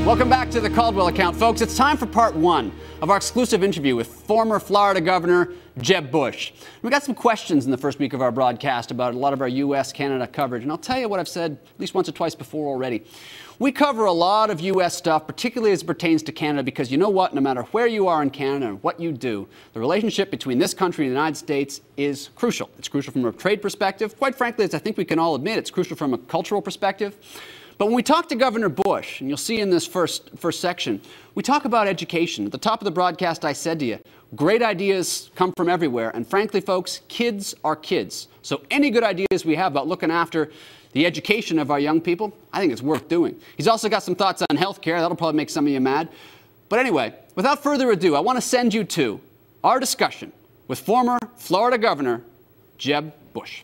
Welcome back to the Caldwell Account, folks. It's time for part one of our exclusive interview with former Florida Governor Jeb Bush. We got some questions in the first week of our broadcast about a lot of our U.S.-Canada coverage, and I'll tell you what I've said at least once or twice before already. We cover a lot of U.S. stuff, particularly as it pertains to Canada, because you know what? No matter where you are in Canada and what you do, the relationship between this country and the United States is crucial. It's crucial from a trade perspective. Quite frankly, as I think we can all admit, it's crucial from a cultural perspective. But when we talk to Governor Bush, and you'll see in this first section, we talk about education. At the top of the broadcast, I said to you, great ideas come from everywhere. And frankly, folks, kids are kids. So any good ideas we have about looking after the education of our young people, I think it's worth doing. He's also got some thoughts on health care. That'll probably make some of you mad. But anyway, without further ado, I want to send you to our discussion with former Florida Governor Jeb Bush.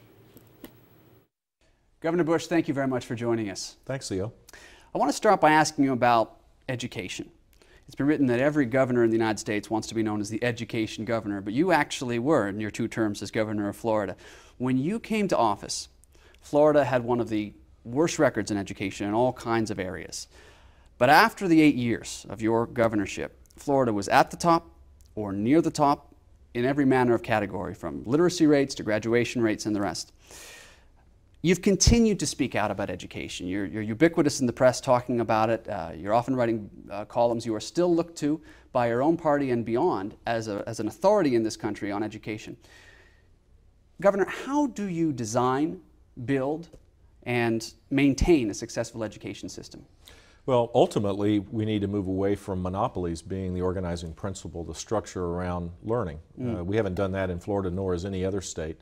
Governor Bush, thank you very much for joining us. Thanks, Theo. I want to start by asking you about education. It's been written that every governor in the United States wants to be known as the education governor, but you actually were in your 2 terms as governor of Florida. When you came to office, Florida had one of the worst records in education in all kinds of areas. But after the 8 years of your governorship, Florida was at the top or near the top in every manner of category, from literacy rates to graduation rates and the rest. You've continued to speak out about education. You're ubiquitous in the press talking about it. You're often writing columns. You are still looked to by your own party and beyond as an authority in this country on education. Governor, how do you design, build, and maintain a successful education system? Well, ultimately, we need to move away from monopolies being the organizing principle, the structure around learning. We haven't done that in Florida, nor has any other state.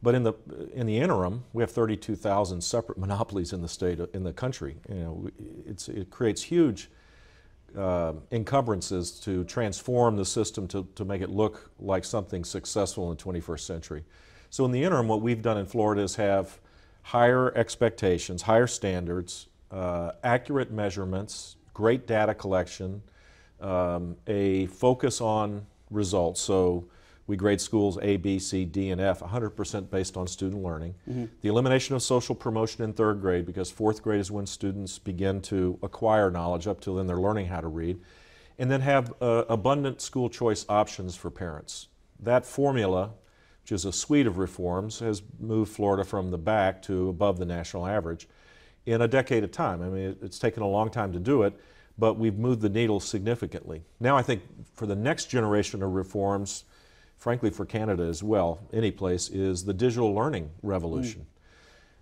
But in the interim, we have 32,000 separate monopolies in the state, in the country. You know, it creates huge encumbrances to transform the system to make it look like something successful in the 21st century. So in the interim, what we've done in Florida is have higher expectations, higher standards, accurate measurements, great data collection, a focus on results. So we grade schools A, B, C, D, and F 100% based on student learning. The elimination of social promotion in 3rd grade, because 4th grade is when students begin to acquire knowledge. Up till then they're learning how to read. And then have abundant school choice options for parents. That formula, which is a suite of reforms, has moved Florida from the back to above the national average in a decade of time. I mean, it's taken a long time to do it, but we've moved the needle significantly. Now I think for the next generation of reforms, frankly for Canada as well, any place, is the digital learning revolution.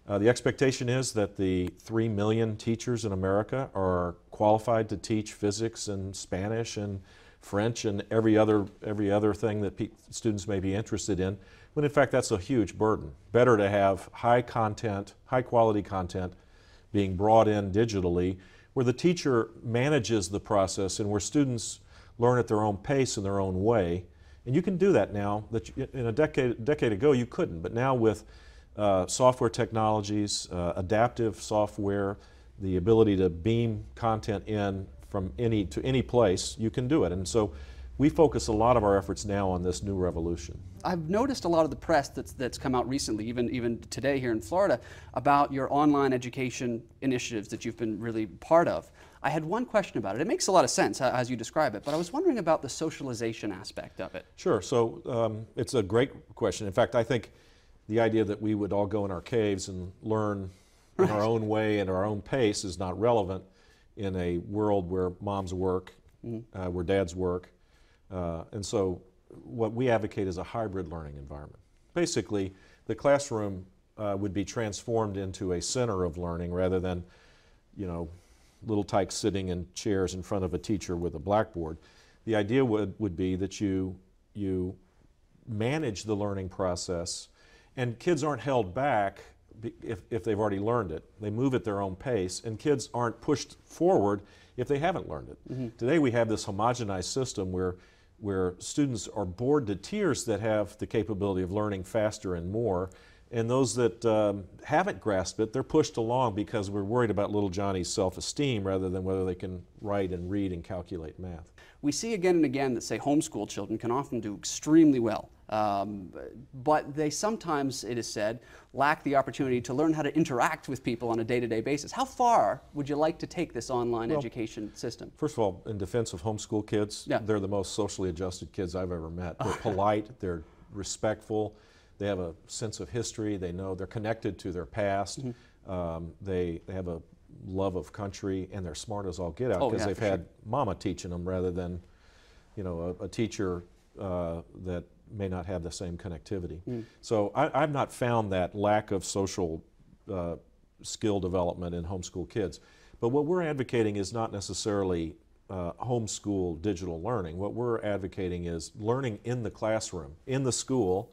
The expectation is that the 3 million teachers in America are qualified to teach physics and Spanish and French and every other thing that students may be interested in, when in fact that's a huge burden. Better to have high quality content being brought in digitally, where the teacher manages the process and where students learn at their own pace in their own way. And you can do that now that in a decade ago you couldn't, but now with software technologies, adaptive software, the ability to beam content in from to any place, you can do it. And so we focus a lot of our efforts now on this new revolution. I've noticed a lot of the press that's come out recently, even today here in Florida, about your online education initiatives that you've been really part of. I had one question about it. It makes a lot of sense as you describe it, but I was wondering about the socialization aspect of it. Sure. So it's a great question. In fact, I think the idea that we would all go in our caves and learn in our own way and our own pace is not relevant in a world where moms work, where dads work. And so what we advocate is a hybrid learning environment. Basically, the classroom would be transformed into a center of learning rather than, you know, little tykes sitting in chairs in front of a teacher with a blackboard. The idea would be that you manage the learning process, and kids aren't held back if they've already learned it. They move at their own pace, and kids aren't pushed forward if they haven't learned it. Today we have this homogenized system where students are bored to tears that have the capability of learning faster and more, And those that haven't grasped it, they're pushed along because we're worried about little Johnny's self-esteem rather than whether they can write and read and calculate math. We see again and again that, say, homeschool children can often do extremely well, but they sometimes, it is said, lack the opportunity to learn how to interact with people on a day-to-day basis. How far would you like to take this online education system? First of all, in defense of homeschool kids, they're the most socially adjusted kids I've ever met. They're polite, they're respectful, they have a sense of history, they know they're connected to their past, they have a love of country, and they're smart as all get out because they've had mama teaching them rather than, you know, a teacher that may not have the same connectivity. So I've not found that lack of social skill development in homeschool kids. But what we're advocating is not necessarily homeschool digital learning. What we're advocating is learning in the classroom, in the school,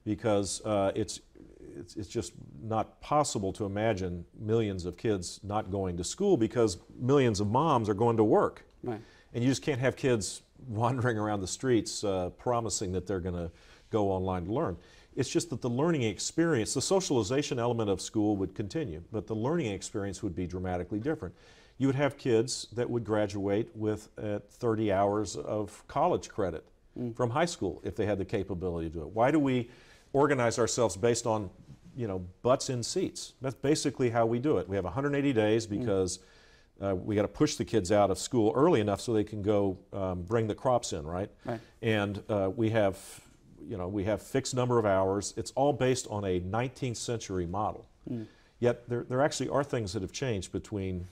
because it's just not possible to imagine millions of kids not going to school because millions of moms are going to work. Right. And you just can't have kids wandering around the streets promising that they're going to go online to learn. It's just that the learning experience, the socialization element of school would continue, but the learning experience would be dramatically different. You would have kids that would graduate with 30 hours of college credit from high school if they had the capability to do it. Why do we organize ourselves based on, you know, butts in seats? That's basically how we do it. We have 180 days because we got to push the kids out of school early enough so they can go bring the crops in, right? And we have, you know, we have fixed number of hours. It's all based on a 19th century model. Yet there actually are things that have changed between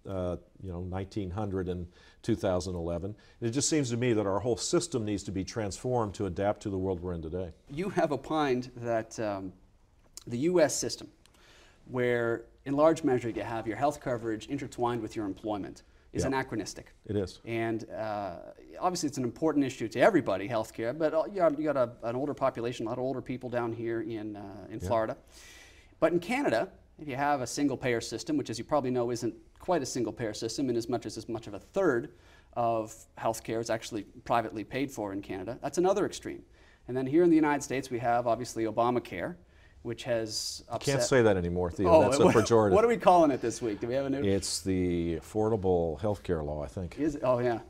you know, 1900 and 2011. It just seems to me that our whole system needs to be transformed to adapt to the world we're in today. You have opined that the U.S. system, where in large measure you have your health coverage intertwined with your employment, is anachronistic. It is. And obviously it's an important issue to everybody, healthcare, but you got an older population, a lot of older people down here in Florida. But in Canada, if you have a single-payer system, which as you probably know isn't quite a single-payer system in as much of a third of healthcare is actually privately paid for in Canada, that's another extreme. And then here in the United States we have obviously Obamacare, which has upset... Can't say that anymore, Theo. That's a pejorative. What are we calling it this week? Do we have a new... It's the Affordable Health Care Law, I think. Is it? Oh, yeah.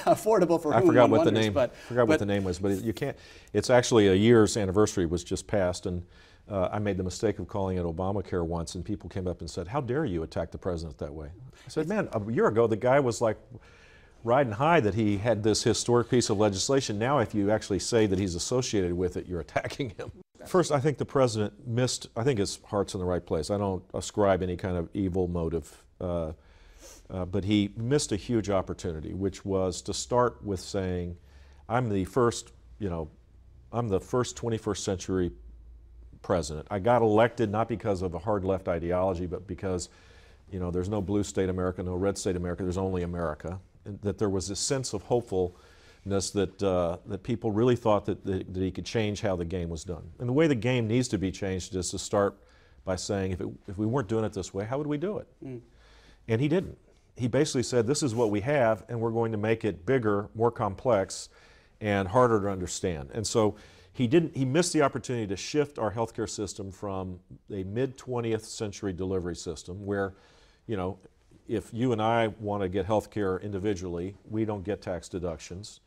Affordable for whom? I forgot what wonders, the name. Forgot what the name was, but you can't. It's actually a year's anniversary was just passed, and I made the mistake of calling it Obamacare once, and people came up and said, "How dare you attack the president that way?" I said, "Man, a year ago the guy was like riding high that he had this historic piece of legislation. Now, if you actually say that he's associated with it, you're attacking him." First, I think the president missed, I think his heart's in the right place. I don't ascribe any kind of evil motive, but he missed a huge opportunity, which was to start with saying, I'm the first 21st century president. I got elected not because of a hard left ideology, but because, you know, there's no blue state America, no red state America, there's only America. And that there was this sense of hopefulness that that people really thought that he could change how the game was done. And the way the game needs to be changed is to start by saying, if we weren't doing it this way, how would we do it? And he didn't. He basically said, this is what we have, and we're going to make it bigger, more complex, and harder to understand. And so he missed the opportunity to shift our healthcare system from a mid-20th century delivery system where, you know, if you and I want to get health care individually, we don't get tax deductions,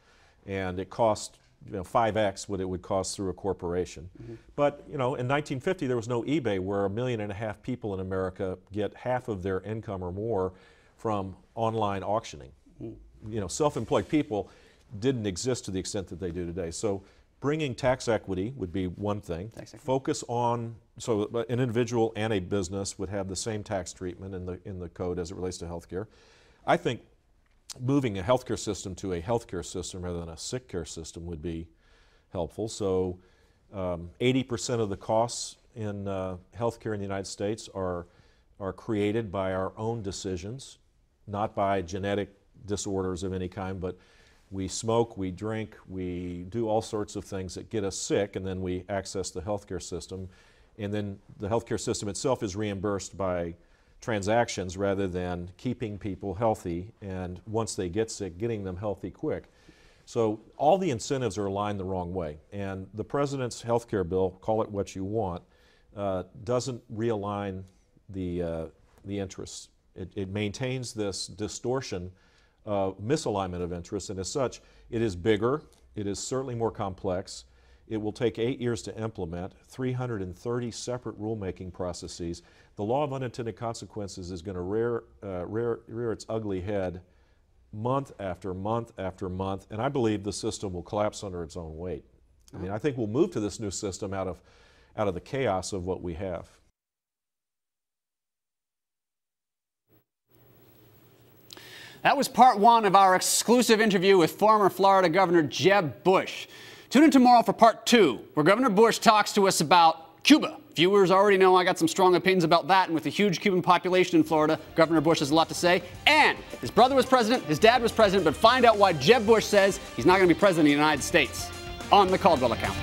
and it costs 5x what it would cost through a corporation. But in 1950 there was no eBay where 1.5 million people in America get half of their income or more from online auctioning. Self-employed people didn't exist to the extent that they do today. So bringing tax equity would be one thing. Focus on, so an individual and a business would have the same tax treatment in the code as it relates to healthcare. I think moving a healthcare system to a healthcare system rather than a sick care system would be helpful. So 80% of the costs in healthcare in the United States are created by our own decisions, not by genetic disorders of any kind, but we smoke, we drink, we do all sorts of things that get us sick, and then we access the healthcare system. And then the healthcare system itself is reimbursed by transactions rather than keeping people healthy, and once they get sick, getting them healthy quick. So all the incentives are aligned the wrong way. And the president's healthcare bill, call it what you want, doesn't realign the interests. It maintains this distortion, misalignment of interests, and as such, it is bigger, it is certainly more complex. It will take 8 years to implement, 330 separate rulemaking processes. The law of unintended consequences is going to rear its ugly head month after month after month, and I believe the system will collapse under its own weight. I mean, I think we'll move to this new system out of the chaos of what we have. That was part one of our exclusive interview with former Florida Governor Jeb Bush. Tune in tomorrow for part two, where Governor Bush talks to us about Cuba. Viewers already know I got some strong opinions about that, and with a huge Cuban population in Florida, Governor Bush has a lot to say. And his brother was president, his dad was president, but find out why Jeb Bush says he's not going to be president of the United States on the Caldwell account.